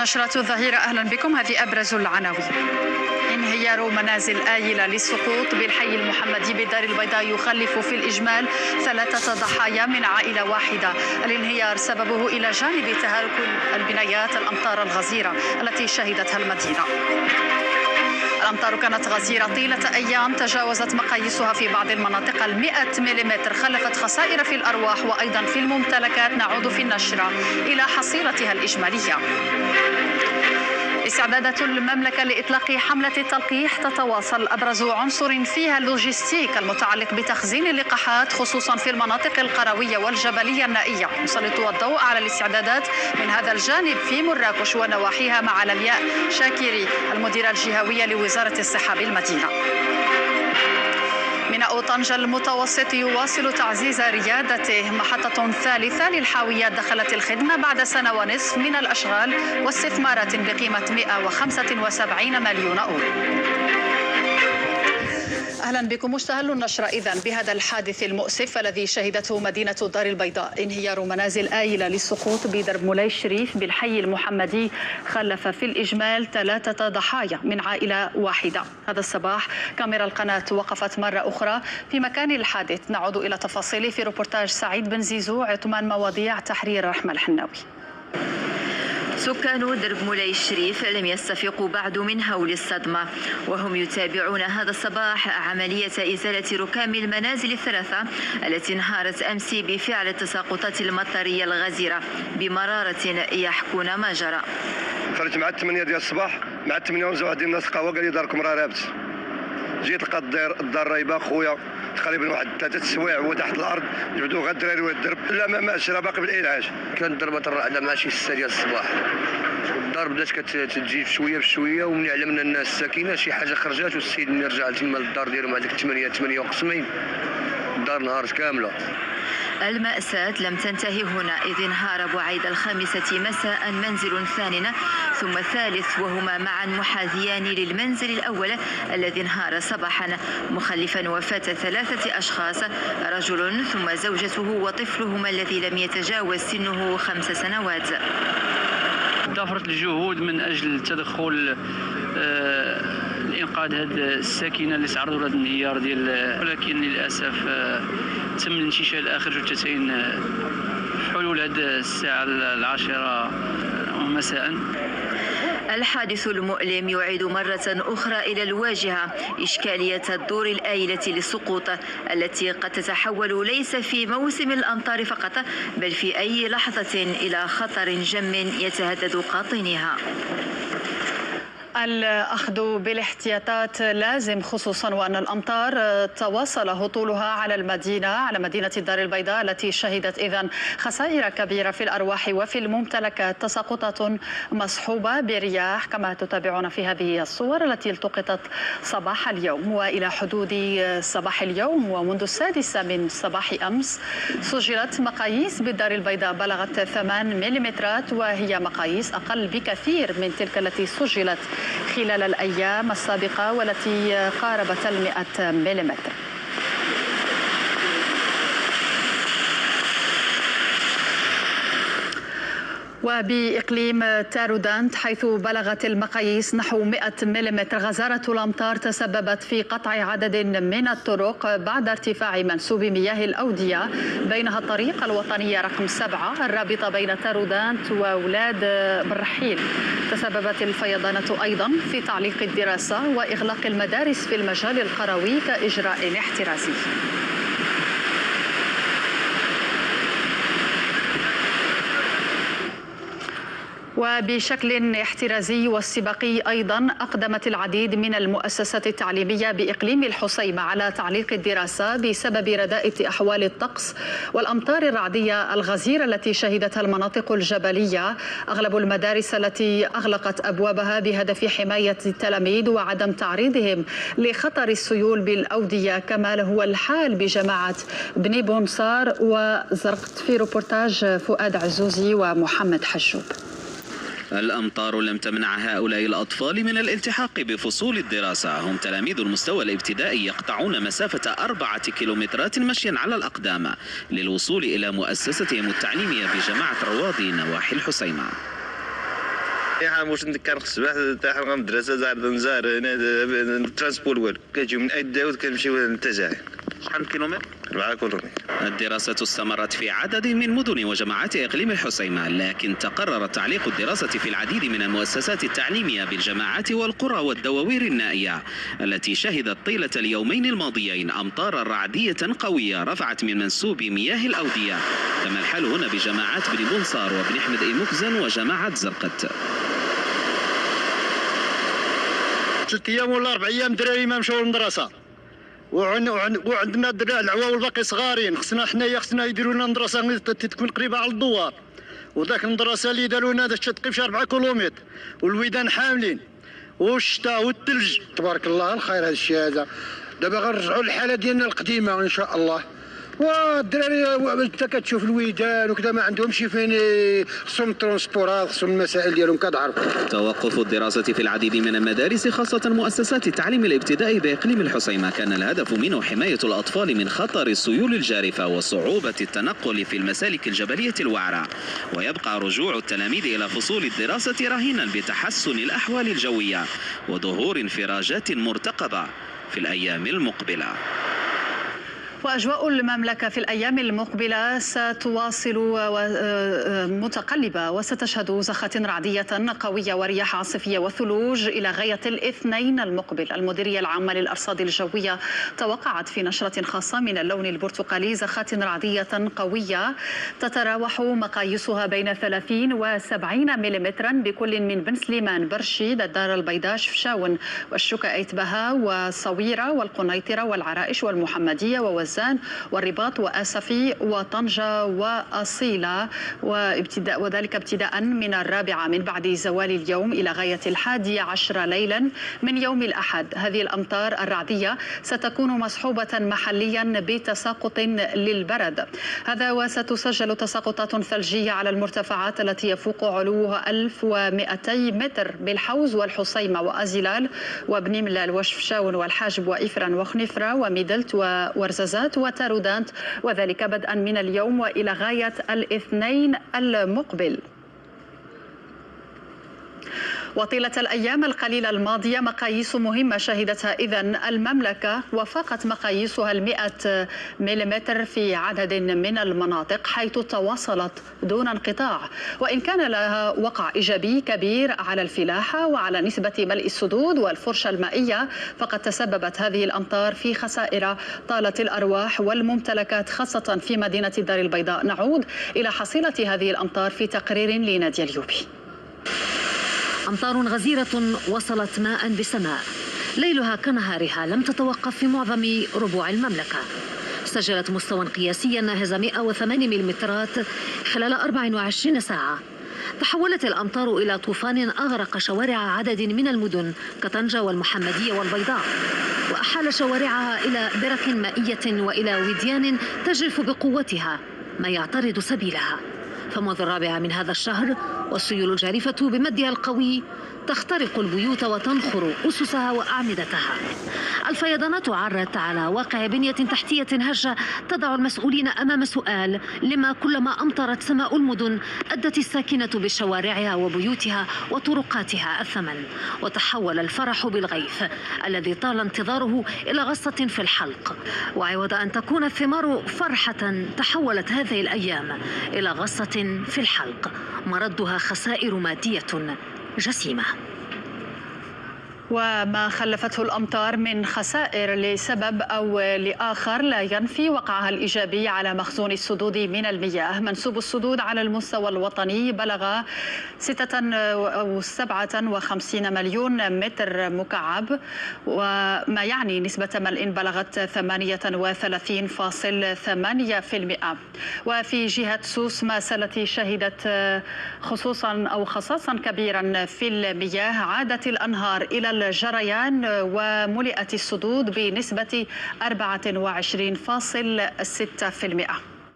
نشرة الظهيرة، أهلا بكم. هذه أبرز العناوين. انهيار منازل آيلة للسقوط بالحي المحمدي بالدار البيضاء يخلف في الإجمال 3 ضحايا من عائلة واحدة. الانهيار سببه إلى جانب تهالك البنايات الأمطار الغزيرة التي شهدتها المدينة. الأمطار كانت غزيرة طيلة أيام، تجاوزت مقاييسها في بعض المناطق 100 ملم، خلفت خسائر في الأرواح وأيضا في الممتلكات. نعود في النشرة إلى حصيلتها الإجمالية. استعدادات المملكة لإطلاق حملة التلقيح تتواصل. أبرز عنصر فيها اللوجستيك المتعلق بتخزين اللقاحات خصوصا في المناطق القروية والجبلية النائية. نسلط الضوء على الاستعدادات من هذا الجانب في مراكش ونواحيها مع لمياء شاكري المديرة الجهوية لوزارة الصحة بالمدينة. ميناء طنجة المتوسط يواصل تعزيز ريادته. محطة ثالثة للحاويات دخلت الخدمة بعد سنة ونصف من الأشغال واستثمارات بقيمة 175 مليون أورو. أهلا بكم. مشتهل النشرة إذن بهذا الحادث المؤسف الذي شهدته مدينة الدار البيضاء. انهيار منازل آيلة للسقوط بدرب مولاي الشريف بالحي المحمدي خلف في الإجمال 3 ضحايا من عائلة واحدة. هذا الصباح كاميرا القناة وقفت مرة أخرى في مكان الحادث. نعود إلى تفاصيله في روبورتاج سعيد بن زيزو. عثمان مواضيع، تحرير رحمة الحناوي. سكان درب مولاي الشريف لم يستفيقوا بعد من هول الصدمة، وهم يتابعون هذا الصباح عملية إزالة ركام المنازل ال3 التي انهارت أمس بفعل التساقطات المطرية الغزيرة. بمرارة يحكون ما جرى. خرجت مع 8 ديال الصباح، مع 8 ونص واحد الناس قهوة قال لي داركم راه رابت. جيت لقيت الدار رايبه. خويا تقريبا واحد 3 سوايع هو تحت الارض، جبدوا غير الدراري والدرب. لا ما ماشي، راه باقي بالعلاج. كانت ضربه الرعده ماشي 6 ديال الصباح. الدار بدات كتجي بشويه بشويه، ومن علمنا الناس الساكنه شي حاجه خرجات، والسيد ملي رجع تما للدار ديالهم هذيك 8 وقسمين الدار نهارت كامله. المأساة لم تنتهي هنا، إذ انهار بعيد 5 مساء منزل ثان ثم ثالث، وهما معا محاذيان للمنزل الأول الذي انهار صباحا، مخلفا وفاة 3 أشخاص، رجل ثم زوجته وطفلهما الذي لم يتجاوز سنه 5 سنوات. ضافرت الجهود من أجل التدخل لإنقاذ هذه الساكنة اللي تعرضوا لهذا الانهيار ديال، ولكن للأسف تم الانتشال الآخر جثتين حلول هذه الساعة 10 مساء. الحادث المؤلم يعيد مرة أخرى إلى الواجهة إشكالية الدور الآيلة للسقوط التي قد تتحول ليس في موسم الأمطار فقط، بل في أي لحظة إلى خطر جم يتهدد قاطنيها. الأخذ بالاحتياطات لازم، خصوصا وأن الأمطار تواصل هطولها على مدينة الدار البيضاء التي شهدت إذن خسائر كبيرة في الأرواح وفي الممتلكات، تساقطات مصحوبة برياح كما تتابعون في هذه الصور التي التقطت صباح اليوم. وإلى حدود صباح اليوم ومنذ 6 من صباح أمس سجلت مقاييس بالدار البيضاء بلغت 8 ملم، وهي مقاييس أقل بكثير من تلك التي سجلت خلال الأيام السابقة والتي قاربت 100 ملم. وبإقليم تارودانت حيث بلغت المقاييس نحو 100 ملم، غزارة الأمطار تسببت في قطع عدد من الطرق بعد ارتفاع منسوب مياه الأودية، بينها الطريق الوطنية رقم 7 الرابطة بين تارودانت وولاد بالرحيل. تسببت الفيضانات أيضا في تعليق الدراسة وإغلاق المدارس في المجال القروي كإجراء احترازي. وبشكل احترازي واستباقي أيضا أقدمت العديد من المؤسسات التعليمية بإقليم الحسيمة على تعليق الدراسة بسبب رداءة أحوال الطقس والأمطار الرعدية الغزيرة التي شهدتها المناطق الجبلية. أغلب المدارس التي أغلقت أبوابها بهدف حماية التلاميذ وعدم تعريضهم لخطر السيول بالأودية، كما هو الحال بجماعة بني بونصار وزرقت. في روبورتاج فؤاد عزوزي ومحمد حجوب. الأمطار لم تمنع هؤلاء الأطفال من الالتحاق بفصول الدراسة. هم تلاميذ المستوى الابتدائي يقطعون مسافة 4 كيلومترات مشيا على الأقدام للوصول إلى مؤسستهم التعليمية في جماعة رواضي نواحي الحسيمة. واش كنخص واحد تاع المدرسه زعما نزار هنا الترانسبور والو كتجيو من ايد داود كنمشيو للتجاعي. شحال كيلومتر؟ 4 كيلومتر. الدراسة استمرت في عدد من مدن وجماعات إقليم الحسيمة، لكن تقرر تعليق الدراسة في العديد من المؤسسات التعليمية بالجماعات والقرى والدواوير النائية التي شهدت طيلة اليومين الماضيين أمطارا رعدية قوية رفعت من منسوب مياه الأودية، كما الحال هنا بجماعات بن بنصار وبن أحمد إيموكزن وجماعة زرقت. 3 أيام ولا 4 أيام دراري ما مشاو للمدرسة، وعندنا الدراري العواول باقي صغارين، خصنا يديروا لنا مدرسة تكون قريبة على الدوار، وذاك المدرسة اللي داروا لنا تقيمش 4 كيلومتر، والويدان حاملين والشتاء والثلج. تبارك الله الخير هذا الشيء هذا. دابا غنرجعوا للحالة ديالنا القديمة إن شاء الله. والدراري انت كتشوف الويدان وكذا ما عندهمش فين خصهم الترونسبورات، خصهم المسائل ديالهم كتعرف. توقف الدراسة في العديد من المدارس خاصة مؤسسات التعليم الابتدائي بإقليم الحسيمة كان الهدف منه حماية الأطفال من خطر السيول الجارفة وصعوبة التنقل في المسالك الجبلية الوعرة، ويبقى رجوع التلاميذ إلى فصول الدراسة رهينا بتحسن الأحوال الجوية وظهور انفراجات مرتقبة في الأيام المقبلة. وأجواء المملكة في الأيام المقبلة ستواصل متقلبة، وستشهد زخات رعدية قوية ورياح عاصفية وثلوج إلى غاية الاثنين المقبل. المديرية العامة للأرصاد الجوية توقعت في نشرة خاصة من اللون البرتقالي زخات رعدية قوية تتراوح مقاييسها بين 30 و 70 ملم بكل من بن سليمان، برشيد، الدار البيضاء، شفشاون، والشكا، أيتبها، وصويرة، والقنيطرة، والعرائش، والمحمدية، ووزان، والرباط، وآسفي، وطنجة، وأصيلة، وذلك ابتداء من 4 من بعد زوال اليوم إلى غاية 11 ليلا من يوم الأحد. هذه الأمطار الرعدية ستكون مصحوبة محليا بتساقط للبرد، هذا وستسجل تساقطات ثلجية على المرتفعات التي يفوق علوها 1200 متر بالحوز والحسيمة وأزلال وبن ملال وشفشاون والحاجب وإفران وخنفرة وميدلت وورزازات وتارودانت، وذلك بدءا من اليوم وإلى غاية الاثنين المقبل. وطيلة الأيام القليلة الماضية مقاييس مهمة شهدتها إذن المملكة وفاقت مقاييسها 100 ملم في عدد من المناطق، حيث تواصلت دون انقطاع، وإن كان لها وقع إيجابي كبير على الفلاحة وعلى نسبة ملء السدود والفرشة المائية، فقد تسببت هذه الأمطار في خسائر طالت الأرواح والممتلكات خاصة في مدينة الدار البيضاء. نعود إلى حصيلة هذه الأمطار في تقرير لنادية اليوبي. أمطار غزيرة وصلت ماء بسماء، ليلها كنهارها لم تتوقف في معظم ربوع المملكة. سجلت مستوى قياسيا ناهز 108 ملم خلال 24 ساعة. تحولت الأمطار إلى طوفان أغرق شوارع عدد من المدن كطنجة والمحمدية والبيضاء، وأحال شوارعها إلى برك مائية وإلى وديان تجرف بقوتها ما يعترض سبيلها. فمنذ 4 من هذا الشهر والسيول الجارفة بمدها القوي تخترق البيوت وتنخر أسسها وأعمدتها. الفيضانات عرت على واقع بنية تحتية هشة تضع المسؤولين أمام سؤال: لما كلما أمطرت سماء المدن أدت الساكنة بشوارعها وبيوتها وطرقاتها الثمن، وتحول الفرح بالغيث الذي طال انتظاره إلى غصة في الحلق. وعوض أن تكون الثمار فرحة تحولت هذه الأيام إلى غصة في الحلق مردها خسائر مادية جسيمة. وما خلفته الأمطار من خسائر لسبب أو لآخر لا ينفي وقعها الإيجابي على مخزون السدود من المياه. منسوب السدود على المستوى الوطني بلغ 57 مليون متر مكعب، وما يعني نسبة ملء بلغت 38.8%. وفي جهة سوسماس التي شهدت خصاصا كبيرا في المياه، عادت الأنهار إلى الجريان وملئت السدود بنسبة 24.6%.